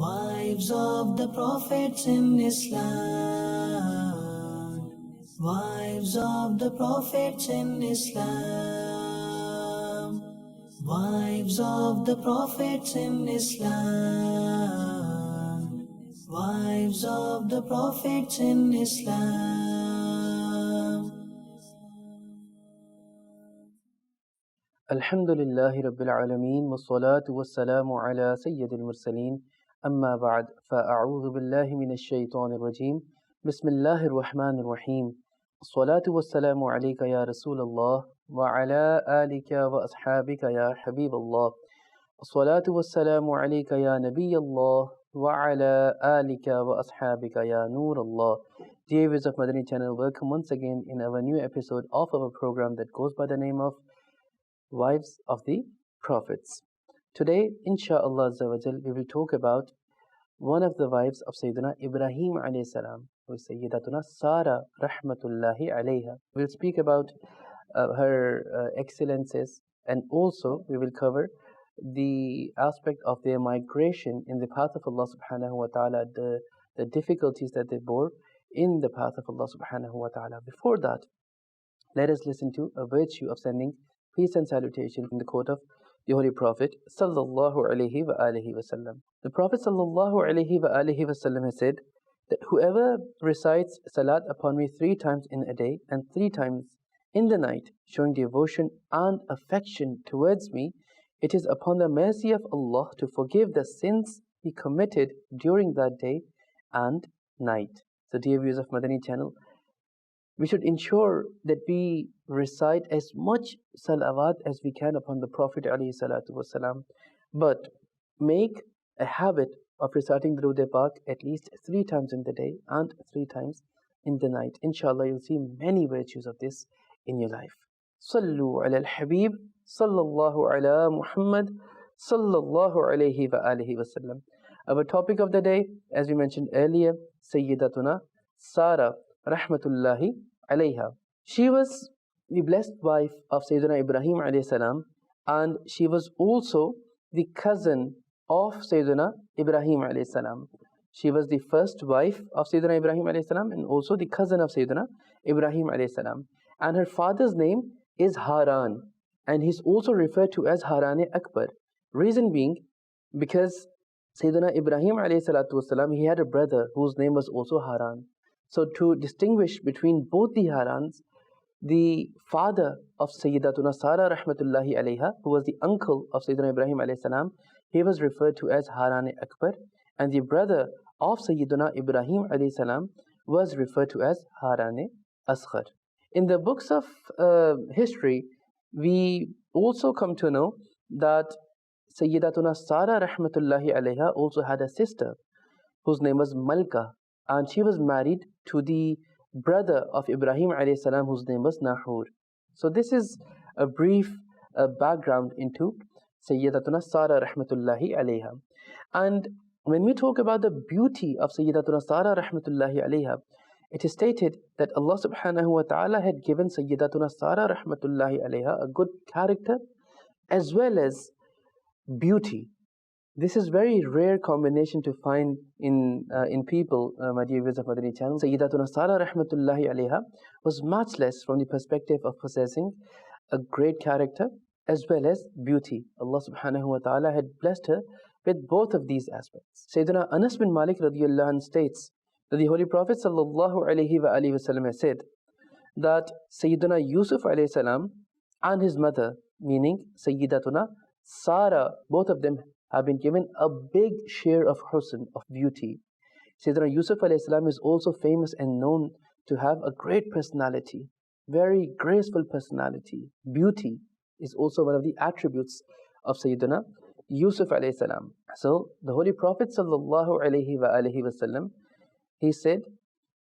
Wives of the prophets in Islam. Wives of the prophets in Islam. Wives of the prophets in Islam. Wives of the prophets in Islam. Alhamdulillahi Rabbil Alameen wassalatu wassalamu ala Sayyidil Mursaleen amma ba'd fa'a'udhu billahi minash shaitanir rajim Bismillahir Rahmanir Rahim Assalatu wassalamu alayka ya Rasulallah wa ala alika wa ashabika ya Habiballah Assalatu wassalamu alayka ya Nabiyallah wa ala alika wa ashabika ya Noorallah. Dear viewers of Madani Channel, welcome once again in our new episode of our program that goes by the name of Wives of the Prophets. Today, insha'Allah we will talk about one of the wives of Sayyiduna Ibraheem alayhi salam, who is Sayyidatuna Sara rahmatullahi alayha. We'll speak about her excellences, and also we will cover the aspect of their migration in the path of Allah subhanahu wa ta'ala, the difficulties that they bore in the path of Allah subhanahu wa ta'ala. Before that, let us listen to a virtue of sending peace and salutation from the quote of the Holy Prophet sallallahu alaihi wasallam. The Prophet sallallahu alaihi wasallam has said that whoever recites salat upon me 3 times in a day and 3 times in the night, showing devotion and affection towards me, it is upon the mercy of Allah to forgive the sins he committed during that day and night. So dear viewers of Madani Channel, we should ensure that we recite as much salawat as we can upon the Prophet ﷺ, but make a habit of reciting the Durud Pak at least 3 times in the day and 3 times in the night. Inshallah, you'll see many virtues of this in your life. Sallu ala al-Habib, sallallahu ala Muhammad, sallallahu alayhi wa alihi wa sallam. Our topic of the day, as we mentioned earlier, Sayyidatuna Sara rahmatullahi alayha. She was the blessed wife of Sayyiduna Ibraheem alayhi salam, and she was also the cousin of Sayyiduna Ibraheem alayhi salam. She was the first wife of Sayyiduna Ibraheem alayhi salam and also the cousin of Sayyiduna Ibraheem alayhi salam. And her father's name is Haran, and he's also referred to as Haran Akbar. Reason being, because Sayyiduna Ibraheem alayhi salatu wasalam, he had a brother whose name was also Haran. So to distinguish between both the Harans, the father of Sayyidatuna Sara rahmatullahi alayha, who was the uncle of Sayyidina Ibrahim alayhi salam, he was referred to as Haran Akbar, and the brother of Sayyiduna Ibrahim alayhi salam was referred to as Haran Asghar. In the books of history, we also come to know that Sayyidatuna Sara rahmatullahi alayha also had a sister whose name was Malka, and she was married to the brother of Ibrahim alayhi salam, whose name was Nahur. So this is a brief background into Sayyidatuna Sara rahmatullahi alayha. And when we talk about the beauty of Sayyidatuna Sara rahmatullahi alayha, it is stated that Allah subhanahu wa ta'ala had given Sayyidatuna Sara rahmatullahi alayha a good character as well as beauty. This is very rare combination to find in people, my dear viewers of Madani Channel. Sayyidatuna Sara rahmatullahi alayha was matchless from the perspective of possessing a great character as well as beauty. Allah subhanahu wa ta'ala had blessed her with both of these aspects. Sayyidina Anas bin Malik radiyallahu anhu states that the Holy Prophet sallallahu alayhi wa alihi wasallam has said that Sayyiduna Yusuf alayhi salam and his mother, meaning Sayyidatuna Sara, both of them have been given a big share of husn, of beauty. Sayyidina Yusuf alayhi salam is also famous and known to have a great personality, very graceful personality. Beauty is also one of the attributes of Sayyidina Yusuf alayhi salam. So the Holy Prophet sallallahu alayhi wa alihi wasallam, he said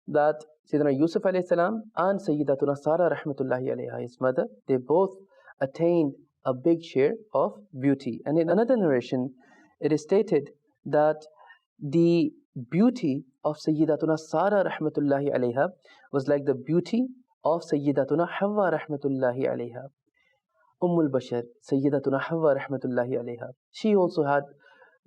that Sayyidina Yusuf alayhi salam and Sayyidatuna Sara rahmatullahi alayha, his mother, they both attained a big share of beauty. And in another narration, it is stated that the beauty of Sayyidatuna Sara rahmatullahi alayha was like the beauty of Sayyidatuna Hawa rahmatullahi alayha. Ummul Bashar, Sayyidatuna Hawa rahmatullahi alayha. She also had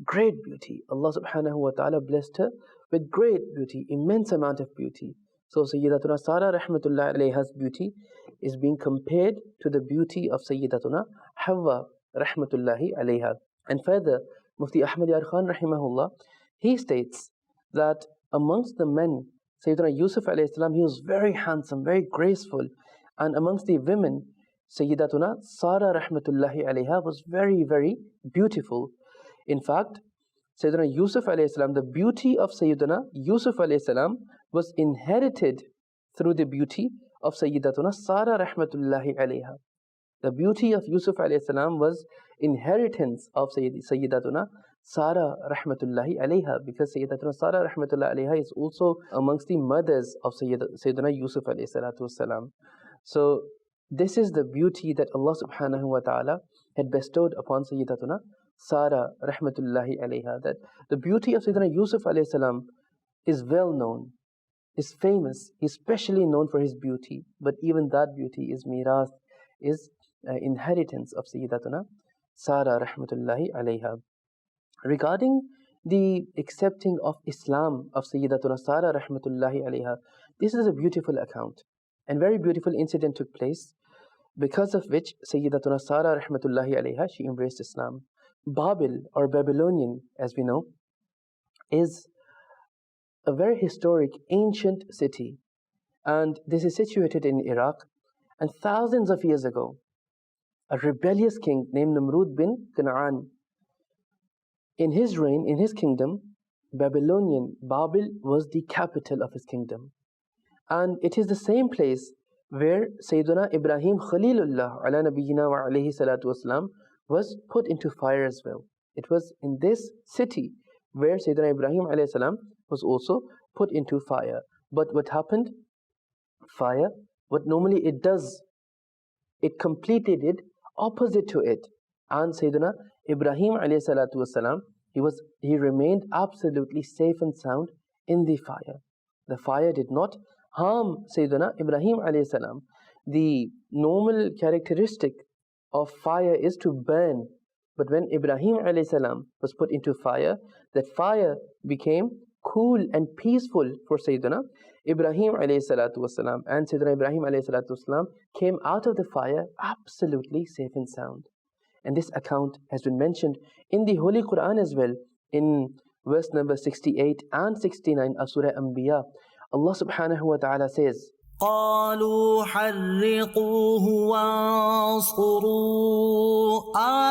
great beauty. Allah subhanahu wa ta'ala blessed her with great beauty, immense amount of beauty. So Sayyidatuna Sara rahmatullah alayha's beauty is being compared to the beauty of Sayyidatuna Hawa rahmatullahi alayha. And further, Mufti Ahmad Yar Khan rahimahullah, he states that amongst the men, Sayyidina Yusuf alayhi salam, he was very handsome, very graceful. And amongst the women, Sayyidatuna Sara rahmatullahi alayha was very, very beautiful. In fact, Sayyidina Yusuf alayhi salam, the beauty of Sayyidina Yusuf alayhi salam was inherited through the beauty of Sayyidatuna Sara rahmatullahi alayha. The beauty of Yusuf alayhi salam was inheritance of Sayyidatuna Sara rahmatullahi alayha, because Sayyidatuna Sara rahmatullahi alayha is also amongst the mothers of Sayyidina Yusuf alayhi salatu wasalam. So this is the beauty that Allah subhanahu wa ta'ala had bestowed upon Sayyidatuna Sara rahmatullahi alayha, that the beauty of Sayyidina Yusuf alayhi salam is well known, is famous, is specially known for his beauty, but even that beauty is mirath, is inheritance of Sayyidatuna Sara rahmatullahi alayha. Regarding the accepting of Islam of Sayyidatuna Sara rahmatullahi alayha, this is a beautiful account and very beautiful incident took place, because of which Sayyidatuna Sara rahmatullahi alayha, she embraced Islam. Babil, or Babylonian as we know, is a very historic ancient city, and this is situated in Iraq. And thousands of years ago, a rebellious king named Namrud bin Kan'an, in his reign, in his kingdom, Babylonian, Babil was the capital of his kingdom. And it is the same place where Sayyiduna Ibraheem Khalilullah ala nabiyyina wa alayhi salatu wasalam was put into fire as well. It was in this city where Sayyiduna Ibrahim alayhi salam was also put into fire. But what happened? Fire, what normally it does, it completely did opposite to it. And Sayyiduna Ibrahim alayhi salatu wasalam, he remained absolutely safe and sound in the fire. The fire did not harm Sayyiduna Ibrahim alayhi salam. The normal characteristic of fire is to burn, but when Ibrahim alayhi salam was put into fire, that fire became cool and peaceful for Sayyiduna Ibrahim alayhi salatu wasalam, and Sayyiduna Ibrahim alayhi salatu wasalam came out of the fire absolutely safe and sound. And this account has been mentioned in the Holy Quran as well, in verse number 68 and 69 of Surah Anbiya. Allah subhanahu wa ta'ala says, قالوا حرقوه وانصروا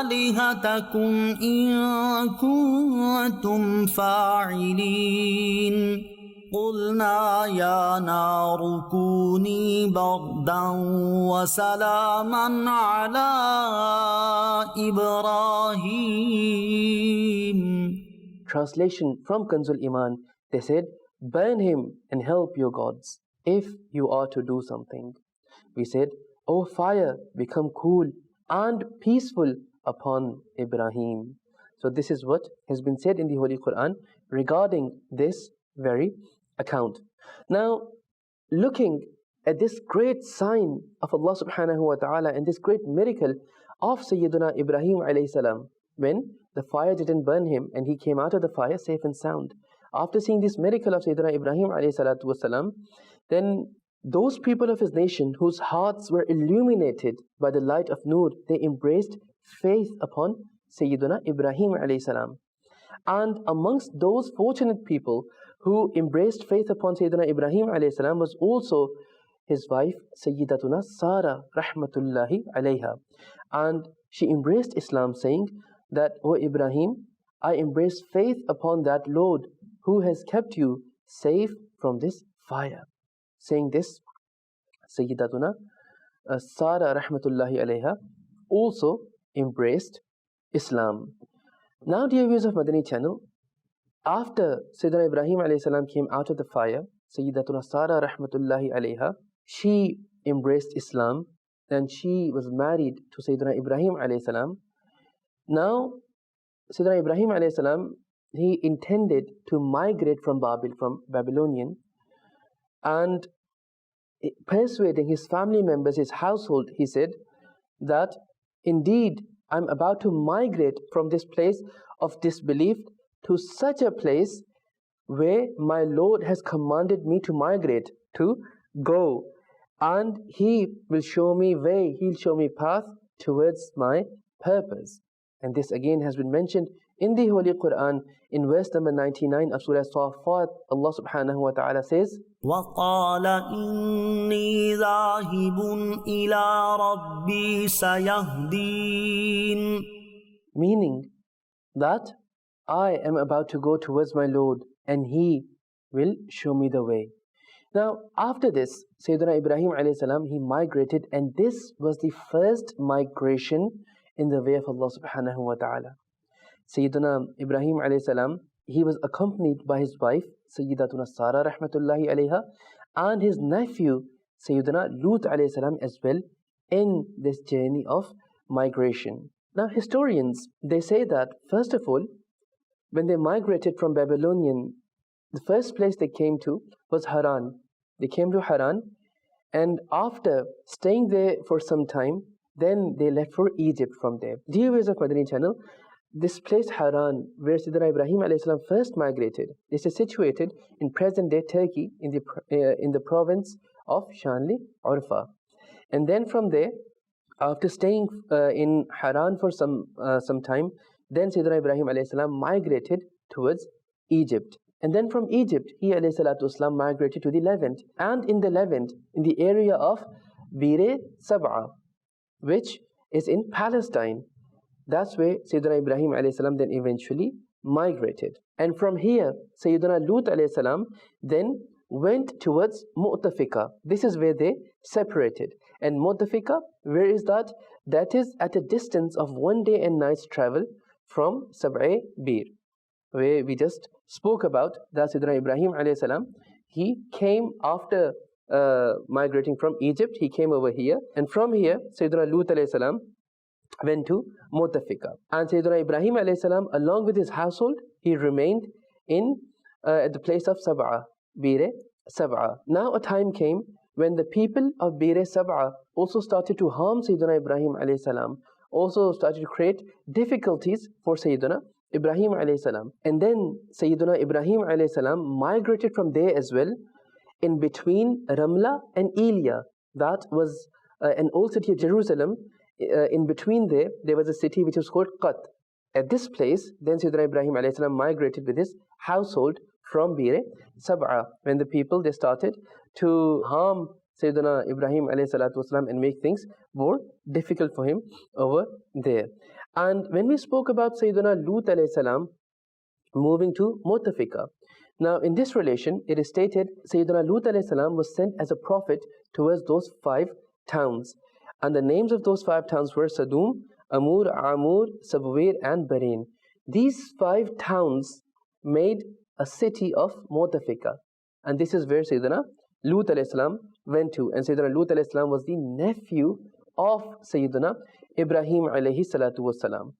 آلهتكم إن كنتم فاعلين قلنا يا نار كوني بردا وسلاما على إبراهيم. Translation from Kanzul Iman, they said, burn him and help your gods if you are to do something. We said, O fire, become cool and peaceful upon Ibrahim. So this is what has been said in the Holy Quran regarding this very account. Now, looking at this great sign of Allah subhanahu wa ta'ala and this great miracle of Sayyiduna Ibrahim alayhi salam, when the fire didn't burn him and he came out of the fire safe and sound. After seeing this miracle of Sayyiduna Ibrahim alayhi salatu wasalam, then those people of his nation whose hearts were illuminated by the light of Nur, they embraced faith upon Sayyiduna Ibrahim alayhi salam. And amongst those fortunate people who embraced faith upon Sayyiduna Ibrahim alayhi salam was also his wife Sayyidatuna Sara rahmatullahi alayha. And she embraced Islam, saying that, O Ibrahim, I embrace faith upon that Lord who has kept you safe from this fire. Saying this, Sayyidatuna Sara rahmatullahi alayha also embraced Islam. Now, dear viewers of Madani Channel, after Sayyidina Ibrahim alayhi salam came out of the fire, Sayyidatuna Sara rahmatullahi alayha, she embraced Islam and she was married to Sayyidina Ibrahim alayhi salam. Now, Sayyidina Ibrahim alayhi salam, he intended to migrate from Babylonian, and persuading his family members, his household, he said that indeed I'm about to migrate from this place of disbelief to such a place where my Lord has commanded me to migrate, to go. And He will show me way, He'll show me path towards my purpose. And this again has been mentioned in the Holy Quran in verse number 99 of Surah Safat. Allah subhanahu wa ta'ala says, وَقَالَ إِنِّي ذَاهِبٌ إِلَىٰ رَبِّي سَيَهْدِينِ, meaning that I am about to go towards my Lord and He will show me the way. Now, after this, Sayyiduna Ibrahim alayhi salam, he migrated, and this was the first migration in the way of Allah subhanahu wa ta'ala. Sayyiduna Ibrahim alayhi salam, he was accompanied by his wife, Sayyidatuna Sara rahmatullahi alayha, and his nephew, Sayyiduna Lut alayhi salam as well, in this journey of migration. Now, historians, they say that, first of all, when they migrated from Babylonian, the first place they came to was Haran. They came to Haran, and after staying there for some time, then they left for Egypt from there. Dear viewers of Madani Channel, this place Haran, where Sayyidina Ibrahim alayhi salam first migrated, this is situated in present-day Turkey, in the province of Shanli, Urfa. And then from there, after staying in Haran for some time, then Sayyidina Ibrahim alayhi salam migrated towards Egypt. And then from Egypt, he alayhi salatu wasalam migrated to the Levant. And in the Levant, in the area of Bir Sab'a, which is in Palestine, that's where Sayyidina Ibrahim alayhi salam then eventually migrated. And from here, Sayyidina Lut alayhi salam then went towards Mu'tafika. This is where they separated. And Mu'tafika, where is that? That is at a distance of 1 day and night's travel from Sab'a Bir, where we just spoke about that Sayyidina Ibrahim alayhi salam, he came after migrating from Egypt, he came over here, and from here Sayyidina Lut alayhi salam went to Mu'tafika. And Sayyidina Ibrahim alayhi salam, along with his household, he remained in at the place of Sab'a, Bir Sab'a. Now a time came when the people of Bir Sab'a also started to harm Sayyidina Ibrahim alayhi salam, also started to create difficulties for Sayyidina Ibrahim alayhi salam. And then Sayyiduna Ibrahim alayhi salam migrated from there as well, in between Ramla and Elia. That was an old city of Jerusalem. In between there was a city which was called Qat. At this place, then Sayyiduna Ibrahim alayhi salam migrated with his household from Bir Sab'a, when the people, they started to harm Sayyiduna Ibrahim alayhi salatu wasalam and make things more difficult for him over there. And when we spoke about Sayyiduna Lut alayhi salam moving to Mu'tafika, now in this relation, it is stated Sayyiduna Lut alayhi salam was sent as a prophet towards those 5 towns. And the names of those 5 towns were Sadum, Amur, Amur, Sabwir and Barin. These 5 towns made a city of Mu'tafika. And this is where Sayyiduna Lut alayhi salam went to. And Sayyiduna Lut alayhi salam was the nephew of Sayyiduna Ibrahim alayhi salatu wasalam.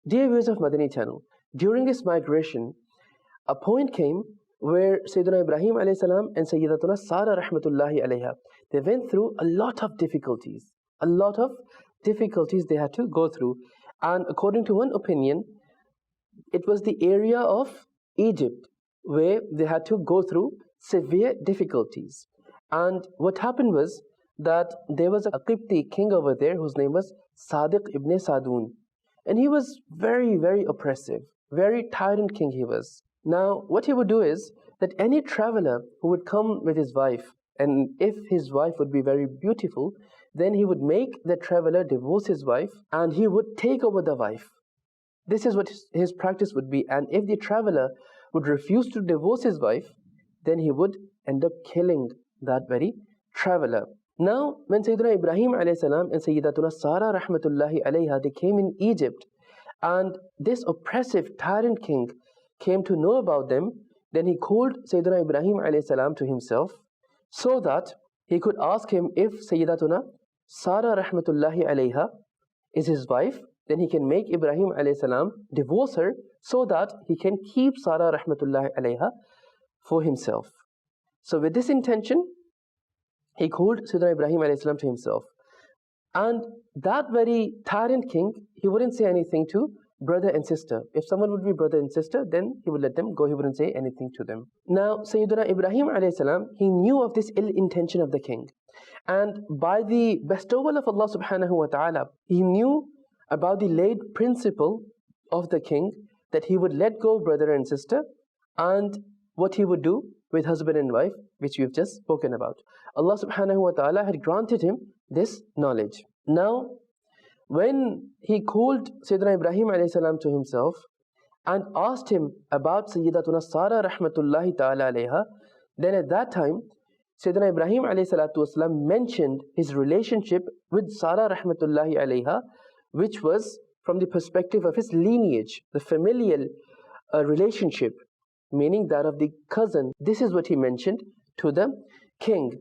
Dear viewers of Madani Channel, during this migration, a point came where Sayyiduna Ibrahim alayhi salam and Sayyidatuna Sara rahmatullahi alayha, they went through a lot of difficulties. A lot of difficulties they had to go through. And according to one opinion, it was the area of Egypt where they had to go through severe difficulties. And what happened was that there was a Qibti king over there whose name was Sadiq ibn Sadun. And he was very, very oppressive, very tyrant king he was. Now, what he would do is that any traveler who would come with his wife, and if his wife would be very beautiful, then he would make the traveler divorce his wife and he would take over the wife. This is what his practice would be. And if the traveler would refuse to divorce his wife, then he would end up killing that very traveler. Now, when Sayyidina Ibrahim alayhi salam and Sayyidatuna Sara rahmatullahi alayha, they came in Egypt, and this oppressive tyrant king came to know about them, then he called Sayyidina Ibrahim alayhi salam to himself, so that he could ask him if Sayyidatuna Sara rahmatullahi alayha is his wife, then he can make Ibrahim alayhi salam divorce her, so that he can keep Sara rahmatullahi alayha for himself. So with this intention, he called Sayyidina Ibrahim alayhi salam to himself. And that very tyrant king, he wouldn't say anything to brother and sister. If someone would be brother and sister, then he would let them go, he wouldn't say anything to them. Now, Sayyiduna Ibrahim alayhi salam, he knew of this ill intention of the king. And by the bestowal of Allah subhanahu wa ta'ala, he knew about the laid principle of the king that he would let go brother and sister, and what he would do with husband and wife, which we've just spoken about. Allah subhanahu wa ta'ala had granted him this knowledge. Now, when he called Sayyidina Ibrahim alayhi salam to himself and asked him about Sayyidatuna Sara rahmatullahi ta'ala alayha, then at that time, Sayyidina Ibrahim alayhi salatu wasalam mentioned his relationship with Sara rahmatullahi alayha, which was from the perspective of his lineage, the familial relationship, meaning that of the cousin. This is what he mentioned to the king.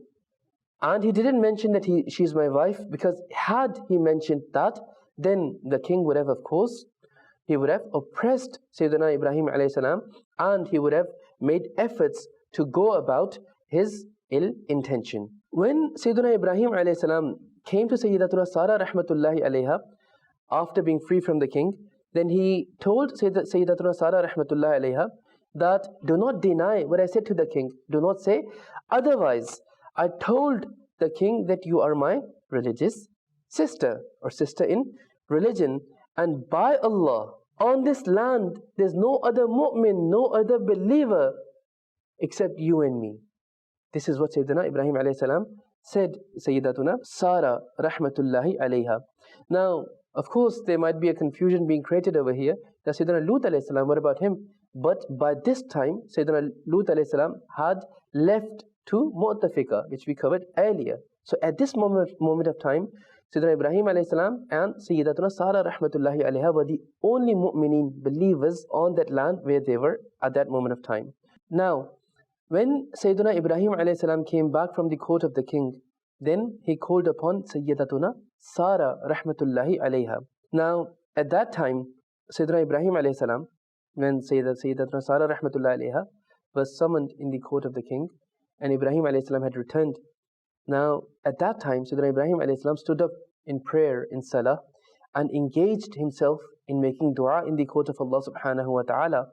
And he didn't mention that she's my wife, because had he mentioned that, then the king would have, of course, he would have oppressed Sayyidina Ibrahim alayhi salam, and he would have made efforts to go about his ill intention. When Sayyiduna Ibrahim alayhi salam came to Sayyidatuna Sara rahmatullahi alayha, after being free from the king, then he told Sayyidatuna Sara rahmatullahi alayha that do not deny what I said to the king. Do not say otherwise. I told the king that you are my religious sister, or sister in religion, and by Allah, on this land there's no other mu'min, no other believer except you and me. This is what Sayyidina Ibrahim alayhi salam said, Sayyidatuna Sara rahmatullahi alayha. Now, of course, there might be a confusion being created over here. That Sayyidina Lut alayhi salam, what about him? But by this time, Sayyidina Lut alayhi salam had left to Mu'tafika, which we covered earlier. So at this moment of time, Sayyidina Ibrahim alayhi salam and Sayyidatuna Sara rahmatullahi alayha were the only mu'mineen, believers on that land where they were at that moment of time. Now, when Sayyiduna Ibrahim alayhi salam came back from the court of the king, then he called upon Sayyidatuna Sara rahmatullahi alayha. Now, at that time, Sayyiduna Ibrahim alayhi salam, when Sayyidatuna Sara rahmatullahi alayha was summoned in the court of the king, and Ibrahim alayhi salam had returned. Now, at that time, Sayyidina Ibrahim alayhi salam stood up in prayer, in salah, and engaged himself in making dua in the court of Allah subhanahu wa ta'ala,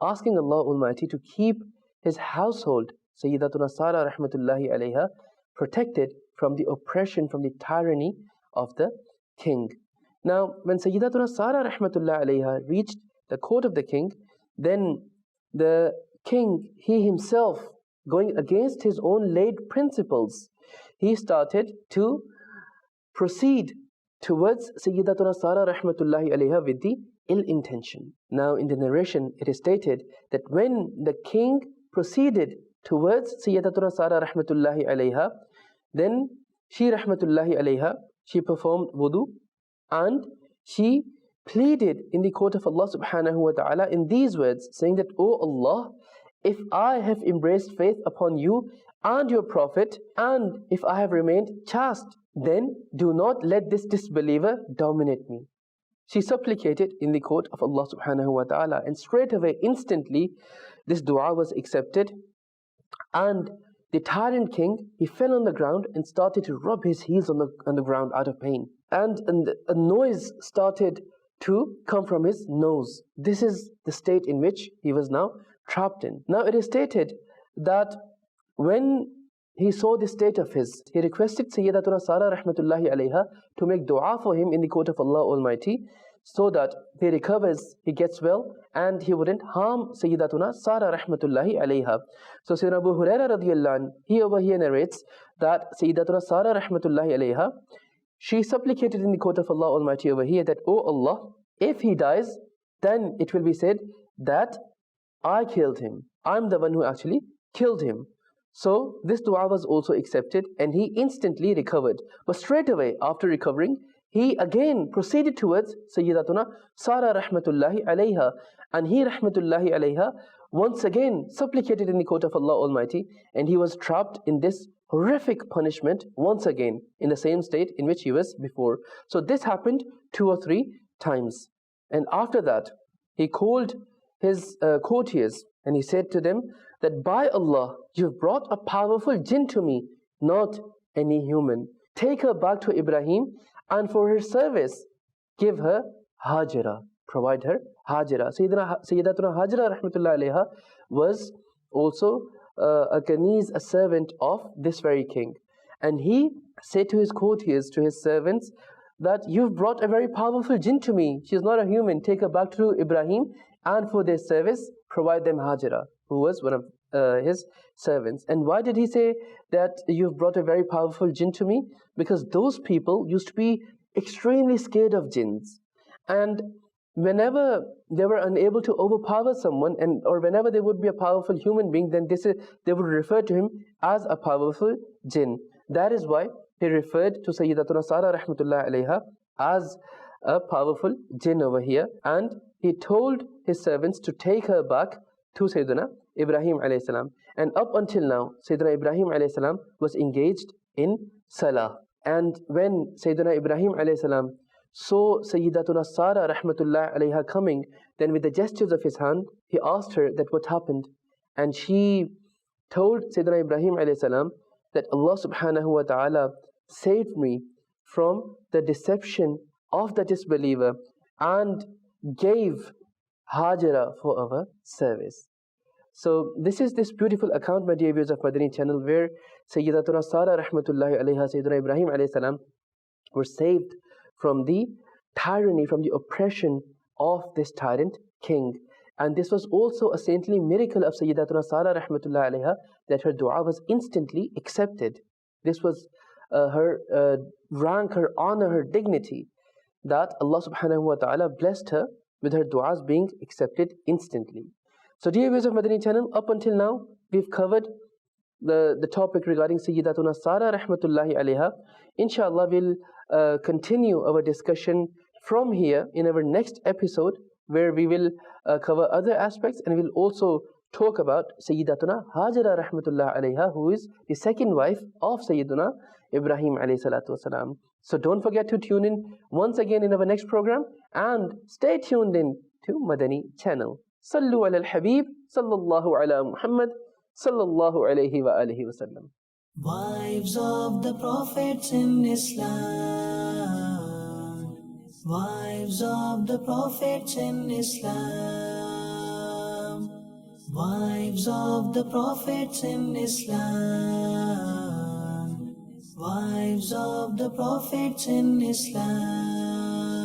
asking Allah Almighty to keep his household, Sayyidatuna Sara rahmatullahi alayha, protected from the oppression, from the tyranny of the king. Now, when Sayyidatuna Sara rahmatullahi alayha reached the court of the king, then the king, he himself, going against his own laid principles, he started to proceed towards Sayyidatuna Sara rahmatullahi alayha with the ill intention. Now, in the narration, it is stated that when the king proceeded towards Sayyidatuna Sara rahmatullahi alayha, then she rahmatullahi alayha, she performed wudu, and she pleaded in the court of Allah subhanahu wa ta'ala in these words, saying that, O Allah, if I have embraced faith upon you and your Prophet, and if I have remained chaste, then do not let this disbeliever dominate me. She supplicated in the court of Allah subhanahu wa ta'ala, and straight away, instantly, this dua was accepted, and the tyrant king, he fell on the ground and started to rub his heels on the ground out of pain. And a noise started to come from his nose. This is the state in which he was now trapped in. Now it is stated that when he saw the state of his, he requested Sayyidatuna Sara rahmatullahi alayha to make dua for him in the court of Allah Almighty, so that he recovers, he gets well, and he wouldn't harm Sayyidatuna Sara rahmatullahi alayha. So Sayyidina Abu Hurairah radiyallahu anh, he over here narrates that Sayyidatuna Sara rahmatullahi alayha, she supplicated in the court of Allah Almighty over here that, O Allah, if he dies, then it will be said that I killed him. I'm the one who actually killed him. So this dua was also accepted, and he instantly recovered. But straight away after recovering, he again proceeded towards Sayyidatuna Sara rahmatullahi alayha, and he rahmatullahi alayha once again supplicated in the court of Allah Almighty, and he was trapped in this horrific punishment once again in the same state in which he was before. So this happened 2 or 3 times, and after that he called his courtiers, and he said to them that, by Allah, you've brought a powerful jinn to me, not any human. Take her back to Ibrahim and for her service, give her Hajira, provide her Hajira. Sayyidatuna Hajira rahmatullah alayha was also a Kaniz, a servant of this very king. And he said to his courtiers, to his servants, that you've brought a very powerful jinn to me. She is not a human. Take her back to Ibrahim, and for their service, provide them Hajira, who was one of his servants. And why did he say that you've brought a very powerful jinn to me? Because those people used to be extremely scared of jinns. And whenever they were unable to overpower someone, or whenever there would be a powerful human being, then they would refer to him as a powerful jinn. That is why he referred to Sayyidatuna Sara rahmatullah alayha as a powerful jinn over here. And he told his servants to take her back to Sayyiduna Ibrahim alayhi salam. And up until now, Sayyiduna Ibrahim alayhi salam was engaged in Salah. And when Sayyiduna Ibrahim alayhi salam saw Sayyidatuna Sara rahmatullah alayha coming, then with the gestures of his hand, he asked her that what happened. And she told Sayyiduna Ibrahim alayhi salam that Allah subhanahu wa ta'ala saved me from the deception of the disbeliever and gave Hajira for our service. So this is this beautiful account, my dear viewers of Madani Channel, where Sayyidatuna Sara rahmatullahi alayha, Sayyiduna Ibrahim alayhi salam were saved from the tyranny, from the oppression of this tyrant king. And this was also a saintly miracle of Sayyidatuna Sara rahmatullahi alayha, that her dua was instantly accepted. This was her rank, her honor, her dignity, that Allah subhanahu wa ta'ala blessed her with her du'as being accepted instantly. So dear viewers of Madani Channel, up until now, we've covered the topic regarding Sayyidatuna Sara rahmatullahi alayha. Inshallah, we'll continue our discussion from here in our next episode, where we will cover other aspects, and we'll also talk about Sayyidatuna Hajira rahmatullah alayha, who is the second wife of Sayyiduna Ibrahim alayhi salatu wasalam. So don't forget to tune in once again in our next program, and stay tuned in to Madani Channel. Sallu ala al-Habib, sallallahu ala Muhammad, sallallahu alayhi wa alihi wa sallam. Wives of the prophets in Islam. Wives of the prophets in Islam. Wives of the prophets in Islam. Wives of the prophets in Islam.